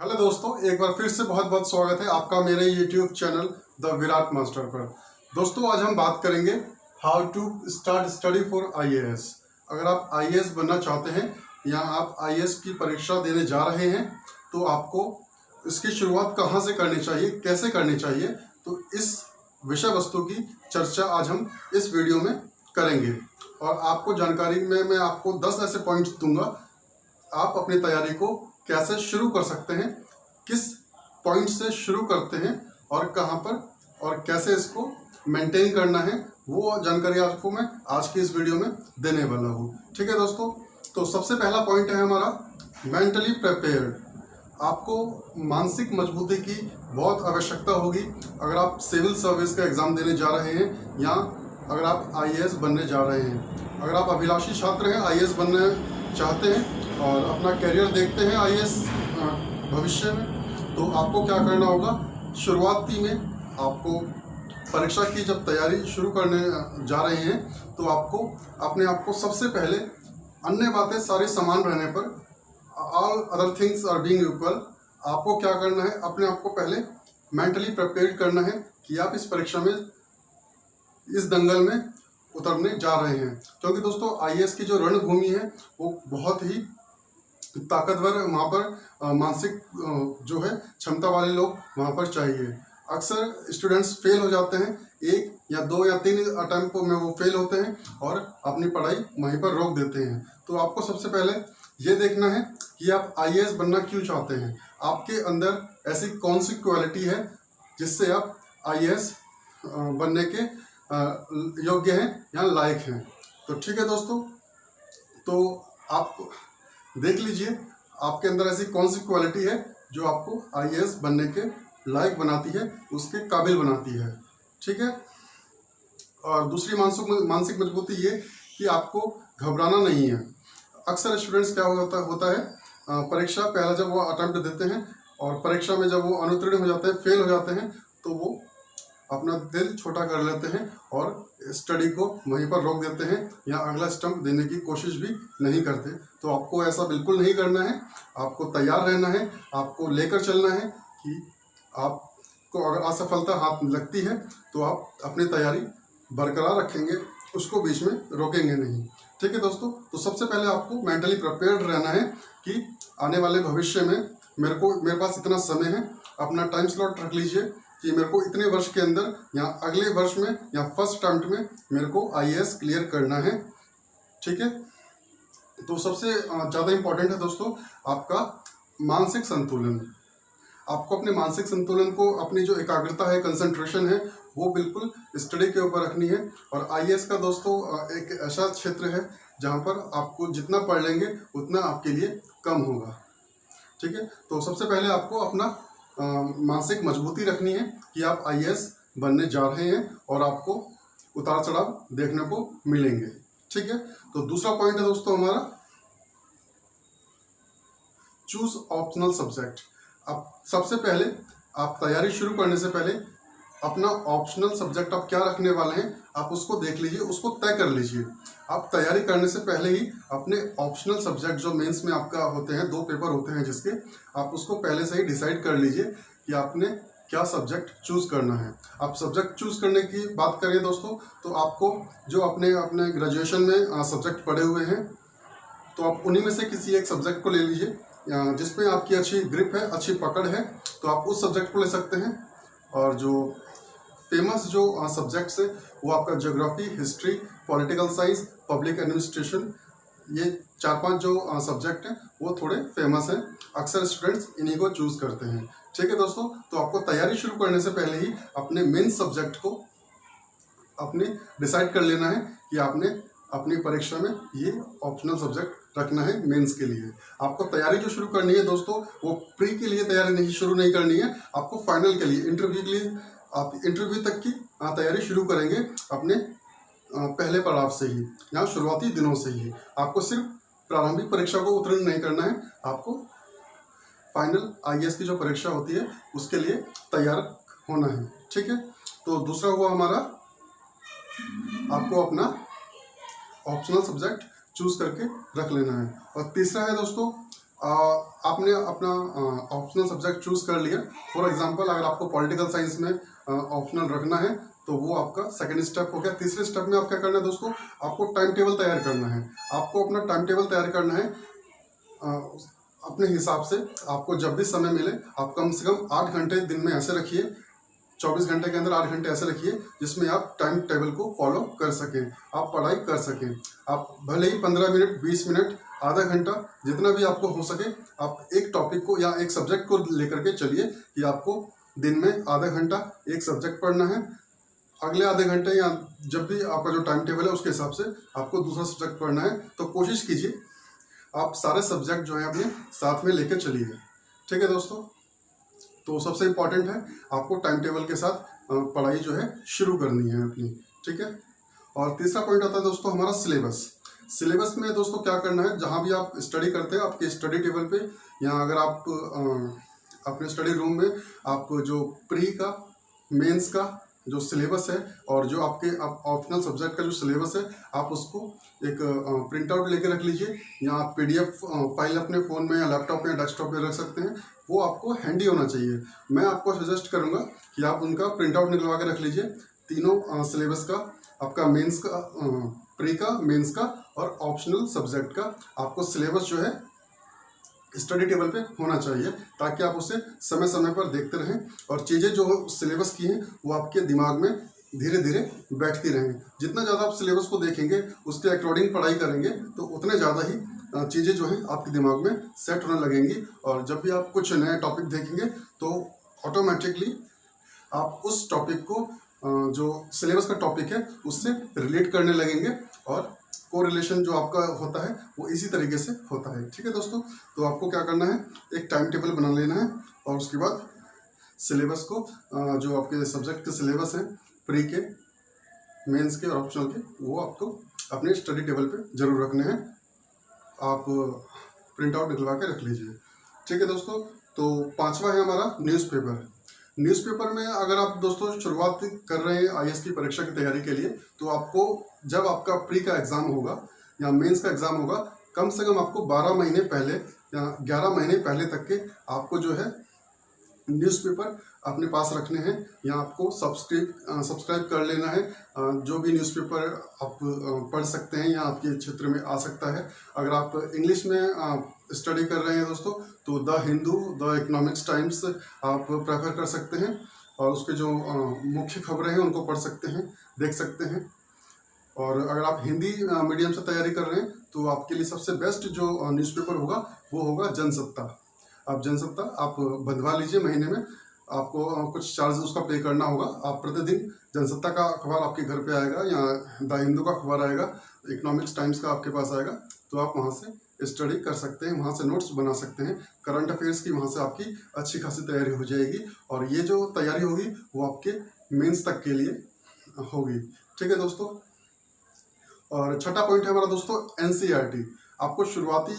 Hello दोस्तों, एक बार फिर से बहुत बहुत स्वागत है आपका मेरे YouTube channel the Virat master पर। दोस्तों, आज हम बात करेंगे how to start study for IAS। अगर आप IAS बनना चाहते हैं या आप IAS की परीक्षा देने जा रहे हैं तो आपको इसकी शुरुआत कहाँ से करनी चाहिए, कैसे करनी चाहिए, तो इस विषय वस्तु की चर्चा आज हम इस वीडियो में करेंगे। और आपको जानकारी में मैं आपको 10 ऐसे पॉइंट्स दूंगा, आप अपनी तैयारी को कैसे शुरू कर सकते हैं, किस पॉइंट से शुरू करते हैं और कहां पर और कैसे इसको मेंटेन करना है, वो जानकारी आपको मैं आज की इस वीडियो में देने वाला हूं। ठीक है दोस्तों, तो सबसे पहला पॉइंट है हमारा मेंटली प्रिपेयर्ड। आपको मानसिक मजबूती की बहुत आवश्यकता होगी अगर आप सिविल सर्विस का एग्ज़ाम देने जा रहे हैं या अगर आप IAS बनने जा रहे हैं। अगर आप अभिलाषी छात्र हैं, IAS बनने चाहते हैं और अपना करियर देखते हैं IAS भविष्य में, तो आपको क्या करना होगा, शुरुआती में आपको परीक्षा की जब तैयारी शुरू करने जा रहे हैं तो आपको अपने आप को सबसे पहले अन्य बातें सारी समान रहने पर, all other things are being equal, आपको क्या करना है, अपने आप को पहले मेंटली प्रिपेयर करना है कि आप इस परीक्षा में, इस दंगल में उतरने जा रहे हैं। क्योंकि दोस्तों IAS की जो रणभूमि है वो बहुत ही ताकतवर, वहाँ पर मानसिक जो है क्षमता वाले लोग वहाँ पर चाहिए। अक्सर स्टूडेंट्स फेल हो जाते हैं, 1 या 2 या 3 अटैम्प्ट में वो फेल होते हैं और अपनी पढ़ाई वहीं पर रोक देते हैं। तो आपको सबसे पहले ये देखना है कि आप IAS बनना क्यों चाहते हैं, आपके अंदर ऐसी कौन सी क्वालिटी है जिससे आप IAS बनने के योग्य हैं या लायक हैं। तो ठीक है दोस्तों, तो आप देख लीजिए आपके अंदर ऐसी कौन सी क्वालिटी है जो आपको IAS बनने के लायक बनाती है, उसके काबिल बनाती है। ठीक है। और दूसरी मानसिक मजबूती ये कि आपको घबराना नहीं है। अक्सर स्टूडेंट्स क्या होता है, परीक्षा पहला जब वो अटेम्प्ट देते हैं और परीक्षा में जब वो अनुत्तीर्ण हो जाते हैं, फेल हो जाते हैं, तो वो अपना दिल छोटा कर लेते हैं और स्टडी को वहीं पर रोक देते हैं या अगला स्टंप देने की कोशिश भी नहीं करते। तो आपको ऐसा बिल्कुल नहीं करना है, आपको तैयार रहना है, आपको लेकर चलना है कि आपको अगर असफलता हाथ लगती है तो आप अपनी तैयारी बरकरार रखेंगे, उसको बीच में रोकेंगे नहीं। ठीक है दोस्तों, तो सबसे पहले आपको मेंटली प्रिपेयर्ड रहना है कि आने वाले भविष्य में मेरे पास इतना समय है। अपना टाइम स्लॉट रख लीजिए कि मेरे को इतने वर्ष के अंदर या अगले वर्ष में या फर्स्ट अटेम्प्ट में मेरे को IAS क्लियर करना है। ठीक है। तो सबसे ज़्यादा इम्पोर्टेंट है दोस्तों आपका मानसिक संतुलन। आपको अपने मानसिक संतुलन को, अपनी जो एकाग्रता है, कंसंट्रेशन है, वो बिल्कुल स्टडी के ऊपर रखनी है। और IAS का दोस्तों एक ऐसा क्षेत्र है जहाँ पर आपको जितना पढ़ लेंगे उतना आपके लिए कम होगा। ठीक है। तो सबसे पहले आपको अपना मानसिक मजबूती रखनी है कि आप IAS बनने जा रहे हैं और आपको उतार चढ़ाव देखने को मिलेंगे। ठीक है। तो दूसरा पॉइंट है दोस्तों हमारा चूज ऑप्शनल सब्जेक्ट। अब सबसे पहले आप तैयारी शुरू करने से पहले अपना ऑप्शनल सब्जेक्ट आप क्या रखने वाले हैं, आप उसको देख लीजिए, उसको तय कर लीजिए। आप तैयारी करने से पहले ही अपने ऑप्शनल सब्जेक्ट जो मेंस में आपका होते हैं, 2 पेपर होते हैं जिसके, आप उसको पहले से ही डिसाइड कर लीजिए कि आपने क्या सब्जेक्ट चूज़ करना है। आप सब्जेक्ट चूज़ करने की बात करें दोस्तों, तो आपको जो अपने ग्रेजुएशन में सब्जेक्ट पढ़े हुए हैं, तो आप उन्हीं में से किसी एक सब्जेक्ट को ले लीजिए जिसमें आपकी अच्छी ग्रिप है, अच्छी पकड़ है, तो आप उस सब्जेक्ट को ले सकते हैं। और जो फेमस जो सब्जेक्ट्स है वो आपका geography, history, political science, public administration, ये 4-5 जो सब्जेक्ट हैं वो थोड़े फेमस हैं। अक्सर स्टूडेंट्स इन्हीं को चूज़ करते हैं। ठीक है दोस्तों, तो आपको तैयारी शुरू करने से पहले ही अपने मेन सब्जेक्ट को अपने डिसाइड कर लेना है कि आपने अपनी परीक्षा में ये ऑप्शनल सब्जेक्ट रखना है मेंस के लिए। आपको तैयारी जो शुरू करनी है दोस्तों, वो प्री के लिए तैयारी शुरू नहीं करनी है, आपको फाइनल के लिए, इंटरव्यू के लिए, आप इंटरव्यू तक की तैयारी शुरू करेंगे अपने पहले पड़ाव से ही या शुरुआती दिनों से ही। आपको सिर्फ प्रारंभिक परीक्षा को उत्तीर्ण नहीं करना है, आपको फाइनल IAS की जो परीक्षा होती है उसके लिए तैयार होना है। ठीक है। तो दूसरा हुआ हमारा, आपको अपना ऑप्शनल सब्जेक्ट चूज करके रख लेना है। और तीसरा है दोस्तों आपने अपना ऑप्शनल सब्जेक्ट चूज कर लिया। फॉर एग्जांपल अगर आपको पॉलिटिकल साइंस में ऑप्शनल रखना है तो वो आपका सेकंड स्टेप हो गया। तीसरे स्टेप में आप क्या करना है दोस्तों, आपको टाइम टेबल तैयार करना है। आपको अपना टाइम टेबल तैयार करना है अपने हिसाब से। आपको जब भी समय मिले आप कम से कम 8 घंटे दिन में ऐसे रखिए, 24 घंटे के अंदर 8 घंटे ऐसे रखिए जिसमें आप टाइम टेबल को फॉलो कर सकें, आप पढ़ाई कर सकें। आप भले ही 15 मिनट, 20 मिनट, आधा घंटा, जितना भी आपको हो सके आप एक टॉपिक को या एक सब्जेक्ट को लेकर के चलिए कि आपको दिन में आधा घंटा एक सब्जेक्ट पढ़ना है। अगले आधे घंटे या जब भी आपका जो टाइम टेबल है उसके हिसाब से आपको दूसरा सब्जेक्ट पढ़ना है। तो कोशिश कीजिए आप सारे सब्जेक्ट जो है अपने साथ में लेकर चलिए। ठीक है दोस्तों, तो सबसे इम्पॉर्टेंट है आपको टाइम टेबल के साथ पढ़ाई जो है शुरू करनी है अपनी। ठीक है, और तीसरा पॉइंट आता है दोस्तों हमारा सिलेबस। सिलेबस में दोस्तों क्या करना है, जहाँ भी आप स्टडी करते हैं आपके स्टडी टेबल पे या अगर आप अपने स्टडी रूम में आप जो प्री का, मेंस का जो सिलेबस है और जो आपके ऑप्शनल सब्जेक्ट का जो सिलेबस है आप उसको एक प्रिंट आउट लेके रख लीजिए, या आप पीडीएफ फाइल अपने फ़ोन में या लैपटॉप में या डेस्कटॉप में रख सकते हैं। वो आपको हैंडी होना चाहिए। मैं आपको सजेस्ट करूंगा कि आप उनका प्रिंट आउट निकलवा के रख लीजिए। तीनों सिलेबस का, आपका मेंस का, प्री का, मेंस का और ऑप्शनल सब्जेक्ट का आपको सिलेबस जो है स्टडी टेबल पे होना चाहिए, ताकि आप उसे समय समय पर देखते रहें और चीज़ें जो सिलेबस की हैं वो आपके दिमाग में धीरे धीरे बैठती रहें। जितना ज़्यादा आप सिलेबस को देखेंगे, उसके अकॉर्डिंग पढ़ाई करेंगे तो उतने ज़्यादा ही चीज़ें जो हैं आपके दिमाग में सेट होने लगेंगी। और जब भी आप कुछ नए टॉपिक देखेंगे तो ऑटोमेटिकली आप उस टॉपिक को जो सिलेबस का टॉपिक है उससे रिलेट करने लगेंगे और कोरिलेशन जो आपका होता है वो इसी तरीके से होता है। ठीक है दोस्तों, तो आपको क्या करना है, एक टाइम टेबल बना लेना है और उसके बाद सिलेबस को जो आपके सब्जेक्ट के सिलेबस हैं प्री के, मेंस के और ऑप्शनल के, वो आपको अपने स्टडी टेबल पे जरूर रखने हैं। आप प्रिंट आउट निकलवा के रख लीजिए। ठीक है दोस्तों, तो पांचवा है हमारा न्यूज़पेपर। न्यूज़पेपर में अगर आप दोस्तों शुरुआत कर रहे हैं आईएएस की परीक्षा की तैयारी के लिए, तो आपको जब आपका प्री का एग्ज़ाम होगा या मेंस का एग्ज़ाम होगा, कम से कम आपको 12 महीने पहले या 11 महीने पहले तक के आपको जो है न्यूज़पेपर अपने पास रखने हैं या आपको सब्सक्राइब कर लेना है। जो भी न्यूज़पेपर आप पढ़ सकते हैं या आपके क्षेत्र में आ सकता है। अगर आप इंग्लिश में स्टडी कर रहे हैं दोस्तों तो the Hindu, the economics times आप प्रेफर कर सकते हैं और उसके जो मुख्य खबरें हैं उनको पढ़ सकते हैं, देख सकते हैं। और अगर आप हिंदी मीडियम से तैयारी कर रहे हैं तो आपके लिए सबसे बेस्ट जो न्यूज़पेपर होगा वो होगा जनसत्ता। आप जनसत्ता आप बंधवा लीजिए, महीने में आपको कुछ चार्ज उसका पे करना होगा। आप प्रतिदिन जनसत्ता का अखबार आपके घर पे आएगा या द हिंदू का अखबार आएगा, इकोनॉमिक्स टाइम्स का आपके पास आएगा, तो आप वहाँ से स्टडी कर सकते हैं, वहाँ से नोट्स बना सकते हैं। करंट अफेयर्स की वहाँ से आपकी अच्छी खासी तैयारी हो जाएगी और ये जो तैयारी होगी वो आपके मेंस तक के लिए होगी। ठीक है दोस्तों, और छठा पॉइंट है हमारा दोस्तों एनसीईआरटी। आपको शुरुआती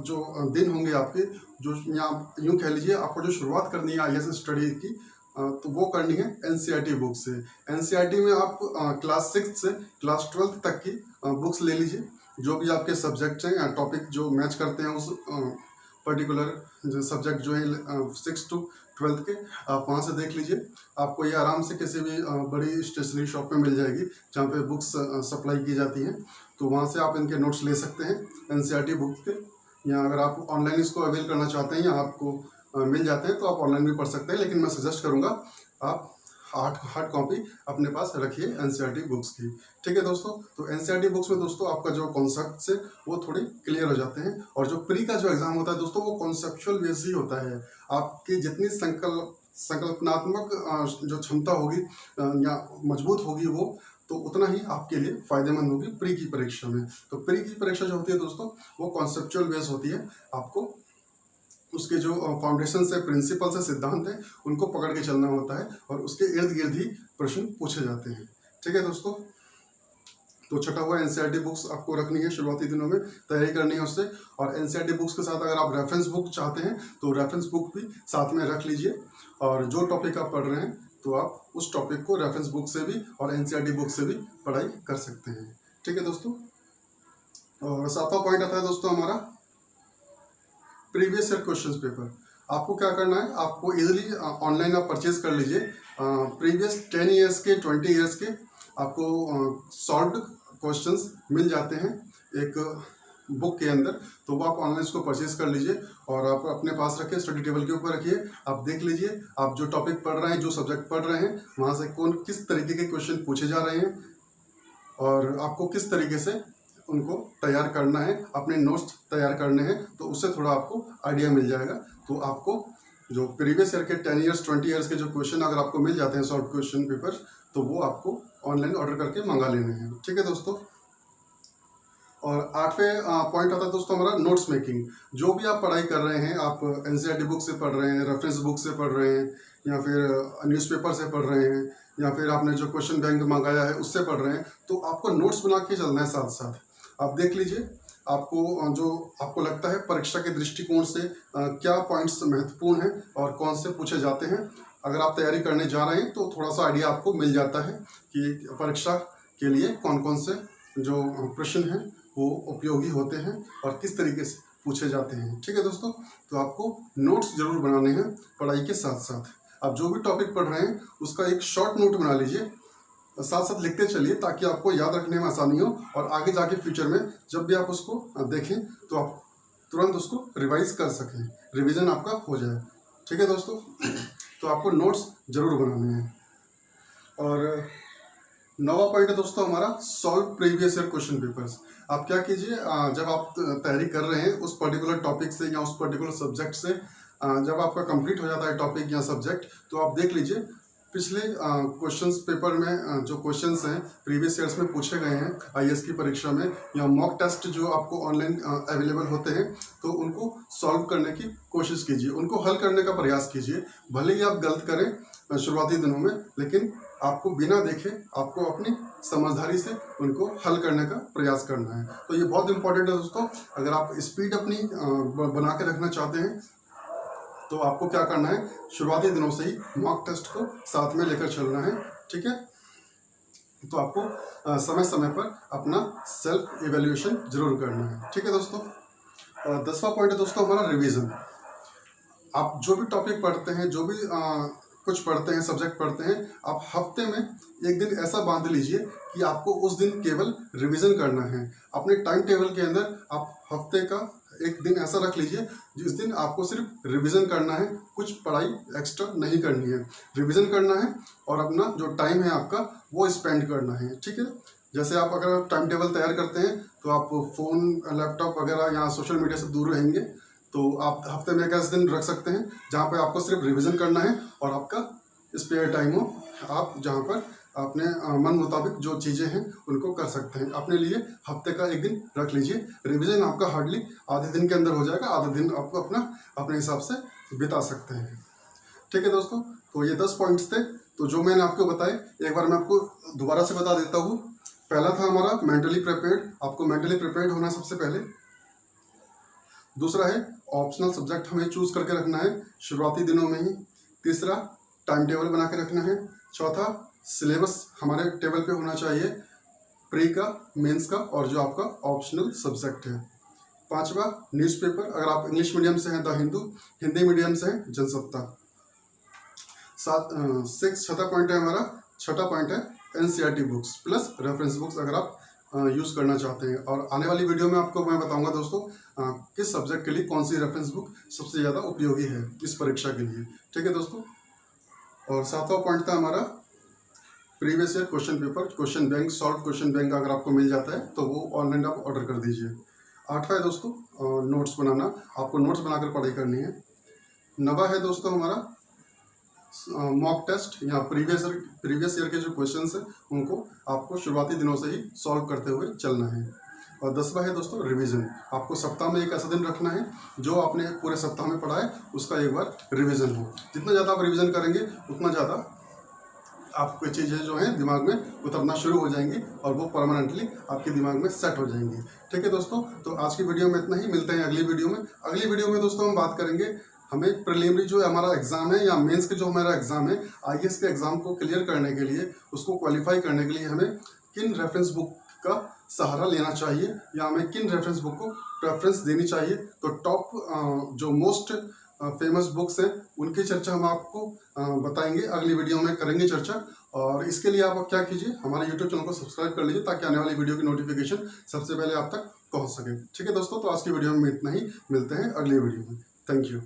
जो दिन होंगे आपके, जो यहाँ यूँ कह लीजिए आपको जो शुरुआत करनी है आईएएस स्टडी की, तो वो करनी है एनसीईआरटी बुक से। एनसीईआरटी में आप क्लास 6 से क्लास 12 तक की बुक्स ले लीजिए। जो भी आपके सब्जेक्ट हैं या टॉपिक जो मैच करते हैं उस पर्टिकुलर जो सब्जेक्ट जो है 6 to 12 के, आप वहाँ से देख लीजिए। आपको ये आराम से किसी भी बड़ी स्टेशनरी शॉप में मिल जाएगी जहाँ पे बुक्स सप्लाई की जाती हैं, तो वहाँ से आप इनके नोट्स ले सकते हैं एनसीईआरटी बुक के। या अगर आप ऑनलाइन इसको अवेल करना चाहते हैं या आपको मिल जाते हैं तो आप ऑनलाइन भी पढ़ सकते हैं, लेकिन मैं सजेस्ट करूँगा आप हार्ड कॉपी अपने पास रखिए एनसीईआरटी बुक्स की। ठीक है दोस्तों, तो एनसीईआरटी बुक्स में दोस्तों आपका जो कॉन्सेप्ट्स है वो थोड़े क्लियर हो जाते हैं। और जो प्री का जो एग्जाम होता है दोस्तों वो कॉन्सेप्चुअल बेस ही होता है। आपकी जितनी संकल्पनात्मक जो क्षमता होगी या मजबूत होगी वो, तो उतना ही आपके लिए फायदेमंद होगी प्री की परीक्षा में। तो प्री की परीक्षा जो होती है दोस्तों वो कॉन्सेप्चुअल बेस होती है। आपको उसके जो फाउंडेशन से, प्रिंसिपल से, सिद्धांत है, उनको पकड़ के चलना होता है और उसके इर्द गिर्द ही प्रश्न पूछे जाते हैं। ठीक है दोस्तों, तो छठा हुआ एनसीईआरटी बुक्स आपको रखनी है, शुरुआती दिनों में तैयारी करनी है उससे। और एनसीईआरटी बुक्स के साथ अगर आप रेफरेंस बुक चाहते हैं तो रेफरेंस बुक भी साथ में रख लीजिए। और जो टॉपिक आप पढ़ रहे हैं तो आप उस टॉपिक को रेफरेंस बुक से भी और एनसीईआरटी बुक से भी पढ़ाई कर सकते हैं। ठीक है दोस्तों, और सातवां पॉइंट आता है दोस्तों हमारा प्रीवियस ईयर क्वेश्चन पेपर। आपको क्या करना है, आपको इजीली ऑनलाइन आप परचेज कर लीजिए प्रीवियस 10 ईयर्स के 20 ईयर्स के आपको सॉल्व्ड क्वेश्चंस मिल जाते हैं एक बुक के अंदर। तो वो आप ऑनलाइन इसको परचेज कर लीजिए और आप अपने पास रखिए, स्टडी टेबल के ऊपर रखिए। आप देख लीजिए आप जो टॉपिक पढ़ रहे हैं, जो सब्जेक्ट पढ़ रहे हैं, वहाँ से किस तरीके के क्वेश्चन पूछे जा रहे हैं और आपको किस तरीके से उनको तैयार करना है, अपने नोट्स तैयार करने हैं। तो उससे थोड़ा आपको आइडिया मिल जाएगा। तो आपको जो प्रीवियस ईयर के 10 ईयर्स 20 ईयर्स के जो क्वेश्चन अगर आपको मिल जाते हैं सॉल्व क्वेश्चन पेपर, तो वो आपको ऑनलाइन ऑर्डर करके मंगा लेने हैं। ठीक है दोस्तों। और 8वें पॉइंट आता है दोस्तों हमारा नोट्स मेकिंग। जो भी आप पढ़ाई कर रहे हैं, आप एनसीईआरटी बुक से पढ़ रहे हैं, रेफरेंस बुक से पढ़ रहे हैं, या फिर न्यूज़पेपर से पढ़ रहे हैं, या फिर आपने जो क्वेश्चन बैंक मंगाया है उससे पढ़ रहे हैं, तो आपको नोट्स बना के चलना है साथ साथ। आप देख लीजिए आपको जो आपको लगता है परीक्षा के दृष्टिकोण से क्या पॉइंट्स महत्वपूर्ण हैं और कौन से पूछे जाते हैं। अगर आप तैयारी करने जा रहे हैं तो थोड़ा सा आइडिया आपको मिल जाता है कि परीक्षा के लिए कौन कौन से जो प्रश्न हैं वो उपयोगी होते हैं और किस तरीके से पूछे जाते हैं। ठीक है दोस्तों। तो आपको नोट्स जरूर बनाने हैं पढ़ाई के साथ साथ। आप जो भी टॉपिक पढ़ रहे हैं उसका एक शॉर्ट नोट बना लीजिए, साथ साथ लिखते चलिए ताकि आपको याद रखने में आसानी हो और आगे जाके फ्यूचर में जब भी आप उसको देखें तो आप तुरंत उसको रिवाइज कर सकें, रिवीजन आपका हो जाए। ठीक है दोस्तों। तो आपको नोट्स जरूर बनाने हैं। और 9वां पॉइंट है दोस्तों हमारा solve previous year question papers. आप क्या कीजिए, जब आप तैयारी कर रहे हैं उस पर्टिकुलर टॉपिक से या उस पर्टिकुलर सब्जेक्ट से, जब आपका कंप्लीट हो जाता है टॉपिक या सब्जेक्ट, तो आप देख लीजिए पिछले क्वेश्चंस पेपर में जो क्वेश्चंस हैं प्रीवियस ईयर्स में पूछे गए हैं आईएएस की परीक्षा में, या मॉक टेस्ट जो आपको ऑनलाइन अवेलेबल होते हैं, तो उनको सॉल्व करने की कोशिश कीजिए, उनको हल करने का प्रयास कीजिए। भले ही आप गलत करें शुरुआती दिनों में, लेकिन आपको बिना देखे आपको अपनी समझदारी से उनको हल करने का प्रयास करना है। तो ये बहुत इंपॉर्टेंट है दोस्तों। अगर आप स्पीड अपनी बना के रखना चाहते हैं तो आपको क्या करना है, शुरुआती दिनों से ही मॉक टेस्ट को साथ में लेकर चलना है। ठीक है। तो आपको समय समय पर अपना सेल्फ इवैल्यूएशन जरूर करना है। ठीक है दोस्तों। 10वां पॉइंट है दोस्तों हमारा रिवीजन। आप जो भी टॉपिक पढ़ते हैं, जो भी कुछ पढ़ते हैं, सब्जेक्ट पढ़ते हैं, आप हफ्ते में एक दिन ऐसा बांध लीजिए कि आपको उस दिन केवल रिवीजन करना है। अपने टाइम टेबल के अंदर आप हफ्ते का एक दिन ऐसा रख लीजिए जिस दिन आपको सिर्फ रिवीजन करना है, कुछ पढ़ाई एक्स्ट्रा नहीं करनी है, रिवीजन करना है और अपना जो टाइम है आपका वो स्पेंड करना है। ठीक है। जैसे आप अगर टाइम टेबल तैयार करते हैं तो आप फ़ोन, लैपटॉप वगैरह या सोशल मीडिया से दूर रहेंगे, तो आप हफ्ते में एक ऐसा दिन रख सकते हैं जहाँ पर आपको सिर्फ रिवीजन करना है और आपका स्पेयर टाइम हो, आप जहाँ पर अपने मन मुताबिक जो चीज़ें हैं उनको कर सकते हैं। अपने लिए हफ्ते का एक दिन रख लीजिए। रिवीजन आपका हार्डली आधे दिन के अंदर हो जाएगा, आधा दिन आपको अपने हिसाब से बिता सकते हैं। ठीक है दोस्तों। तो ये 10 पॉइंट्स थे तो जो मैंने आपको बताए, एक बार मैं आपको दोबारा से बता देता हूँ। पहला था हमारा मेंटली प्रिपेयर्ड, आपको मेंटली प्रिपेयर्ड होना सबसे पहले। दूसरा है ऑप्शनल सब्जेक्ट हमें चूज करके रखना है शुरुआती दिनों में ही। तीसरा टाइम टेबल बना के रखना है। चौथा सिलेबस हमारे टेबल पे होना चाहिए, प्री का, मेंस का और जो आपका ऑप्शनल सब्जेक्ट है। पांचवा न्यूज़पेपर, अगर आप इंग्लिश मीडियम से हैं द हिंदू, हिंदी मीडियम से हैं जनसत्ता। छठा पॉइंट है हमारा, छठा पॉइंट है NCERT books plus reference books अगर आप यूज़ करना चाहते हैं। और आने वाली वीडियो में आपको मैं बताऊंगा दोस्तों किस सब्जेक्ट के लिए कौन सी रेफरेंस बुक सबसे ज़्यादा उपयोगी है इस परीक्षा के लिए। ठीक है दोस्तों। और 7वां पॉइंट था हमारा previous year question paper, question bank, solve question bank अगर आपको मिल जाता है तो वो ऑनलाइन आप ऑर्डर कर दीजिए। 8वां है दोस्तों नोट्स बनाना, आपको नोट्स बनाकर पढ़ाई करनी है। 9वां है दोस्तों हमारा मॉक टेस्ट या प्रीवियस ईयर के जो क्वेश्चंस हैं उनको आपको शुरुआती दिनों से ही सॉल्व करते हुए चलना है। और 10वां है दोस्तों रिवीजन, आपको सप्ताह में एक ऐसा दिन रखना है जो आपने पूरे सप्ताह में पढ़ा है उसका एक बार रिवीजन हो। जितना ज़्यादा आप रिवीजन करेंगे उतना ज़्यादा आपको चीज़ें जो हैं दिमाग में उतरना शुरू हो जाएंगी और वो परमानेंटली आपके दिमाग में सेट हो जाएंगी। ठीक है दोस्तों। तो आज की वीडियो में इतना ही, मिलते हैं अगली वीडियो में। अगली वीडियो में दोस्तों हम बात करेंगे हमें प्रीलिमिनरी जो हमारा एग्जाम है या मेंस के जो हमारा एग्जाम है, आईएएस के एग्जाम को क्लियर करने के लिए, उसको क्वालिफाई करने के लिए हमें किन रेफरेंस बुक का सहारा लेना चाहिए या हमें किन रेफरेंस बुक को प्रेफरेंस देनी चाहिए। तो टॉप जो मोस्ट फेमस बुक्स हैं उनकी चर्चा हम आपको बताएंगे, अगली वीडियो में करेंगे चर्चा। और इसके लिए आप क्या कीजिए, हमारे यूट्यूब चैनल को सब्सक्राइब कर लीजिए ताकि आने वाली वीडियो की नोटिफिकेशन सबसे पहले आप तक पहुंच सके। ठीक है दोस्तों, तो आज की वीडियो में इतना ही, मिलते हैं अगली वीडियो में। Thank you.